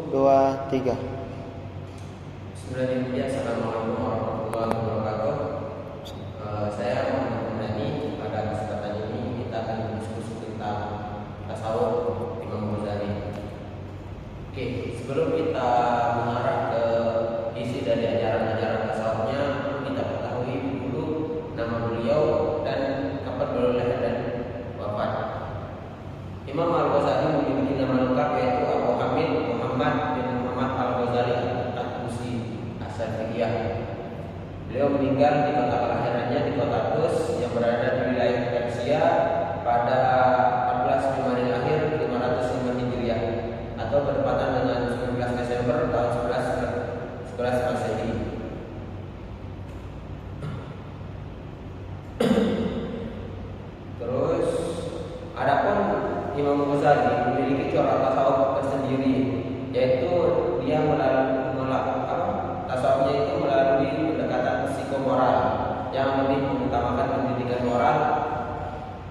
2, 3. Assalamualaikum warahmatullahi wabarakatuh. Saya Muhammad Nani. Pada kesempatan ini kita akan berdiskusi tentang tasawuf Imam Ghazali. Oke, sebelum kita mengarah ke isi dari ajaran-ajaran tasawufnya, kita ketahui dulu nama beliau dan kapan beliau lahir dan wafat. Imam Al-Ghazali memiliki nama lengkap yaitu Abu Hamid Muhammad bin Muhammad Al-Ghazali At-Tusi As-Syafi'iyah. Beliau meninggal di kota kelahirannya di kota Tus yang berada di wilayah Persia pada 14 Jumadil Akhir 505 Hijriah atau bertepatan dengan 19 Desember tahun 11 Masehi. Terus adapun Imam Ghazali memiliki corak tasawuf tersendiri, yaitu dia tasawufnya itu melalui pendekatan psikomoral yang lebih mengutamakan pendidikan moral.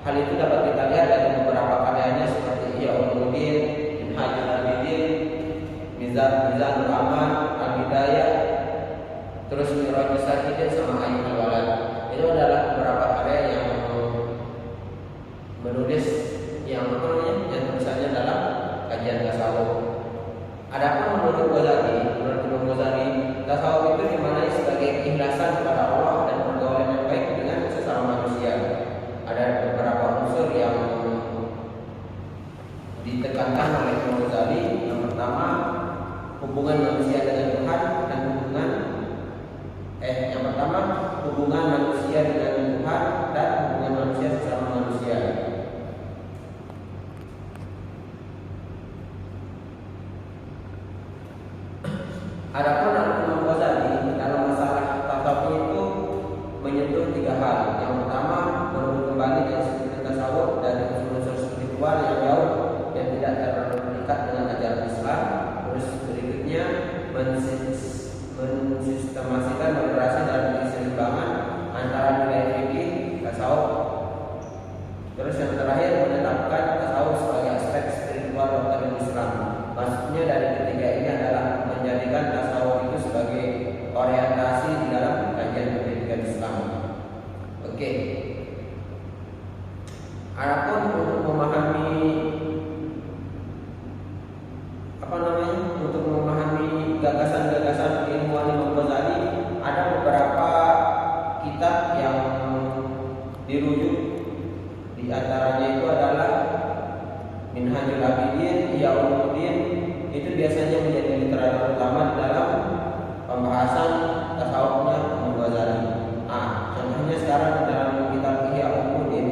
Hal itu dapat kita lihat dari beberapa karyanya seperti Ihya Ulumuddin, Minhajul Abidin, Mizanul Aman, Al-Bidayah, terus Mirajus Salikin sama Ain Al-Walad. Itu adalah beberapa karya yang menulis yang tulisannya dalam kajian tasawuf. Adapun menurut Imam Ghazali, tasawuf itu dimaknai sebagai keikhlasan kepada Allah dan pergaulan yang baik dengan sesama manusia. Ada beberapa unsur yang ditekankan oleh Imam Ghazali. Yang pertama, hubungan manusia dengan Tuhan dan hubungan manusia dengan Tuhan dan hubungan manusia sesama manusia. Adapun Imam Ghazali dalam masalah tasawuf itu menyentuh 3 hal. Yang pertama, merubah kembali dari sisi tasawuf dari unsur spiritual yang jauh yang tidak terlalu terikat dengan ajaran Islam. Terus berikutnya mensistemasikan moderasi dalam keseimbangan antara nilai fikih tasawuf. Terus yang terakhir menetapkan tasawuf sebagai aspek spiritual doktrin Islam. Maksudnya dari ketiga ini adalah menjadikan tasawuf itu sebagai orientasi di dalam kajian pendidikan Islam. Oke. Adapun untuk memahami gagasan-gagasan ilmuwan Imam Ghazali, ada beberapa kitab yang dirujuk. Di antaranya itu adalah Minhajul Abidin, Ihya Ulumuddin. Itu biasanya menjadi literatur utama dalam pembahasan tasawufnya Imam Ghazali. Contohnya sekarang dalam kitab Ihya Ulumuddin,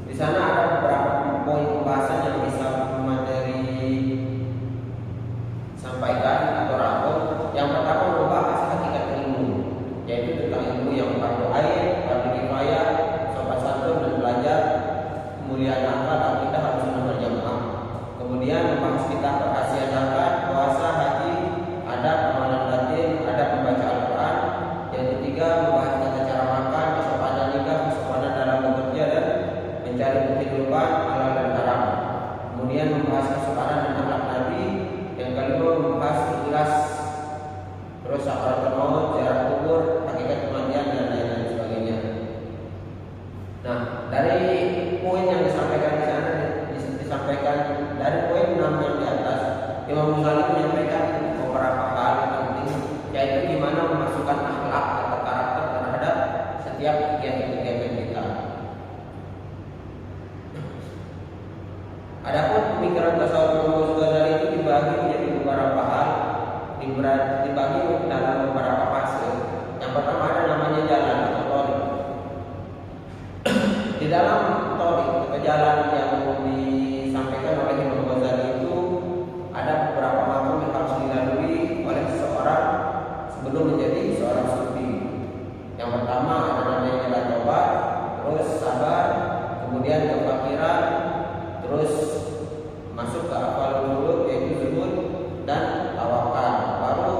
di sana ada beberapa poin pembahasan yang bisa materi sampaikan atau rangkum. Yang pertama membahas hakikat ilmu, yaitu tentang ilmu yang fardu ain, fardu kifayah, sopan santun dan belajar, kemuliaan akal, akidah harus wal jamaah. Kemudian membahas kitab rahasia zakat, puasa, haji, adab, amalan batin, adab membaca Al-Quran. Yang ketiga membahas tata cara makan, kesopanan nikah, kesopanan dalam bekerja dan mencari kehidupan halal dan haram. Kemudian membahas kesopanan dan akhlak Nabi. Yang kelima membahas ikhlas, terus sakaratul maut, ziarah kubur, hakikat kematian dan lain-lain sebagainya. Nah, dari poin yang disampaikan di sana disampaikan dari poin 6 yang di atas, Imam Ghazali menyampaikan beberapa hal yang penting, yaitu gimana memasukkan akhlak atau karakter terhadap setiap kegiatan-kegiatan kita. Adapun pemikiran tasawuf Imam Ghazali itu dibagi menjadi beberapa hal, dibagi dalam beberapa fase. Yang pertama ada namanya jalan atau thoriq. Di dalam thoriq atau jalan yang disampaikan oleh Imam Ghazali itu ada beberapa makam yang harus dilalui oleh seseorang sebelum menjadi seorang sufi. Yang pertama ada namanya jalan tobat, terus sabar, kemudian kefakiran, terus masuk ke afalul qulub yaitu zuhud dan tawakal. Baru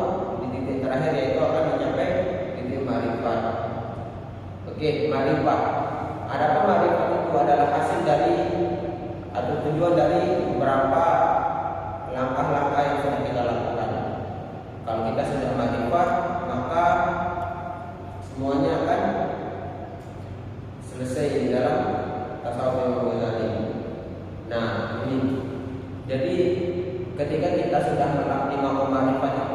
di titik terakhir yaitu akan mencapai titik marifat. Oke, marifat. Adapun marifat itu adalah hasil dari atau tujuan dari beberapa langkah-langkah yang sudah kita lakukan. Ketika kita sudah mengabdi ma'rifat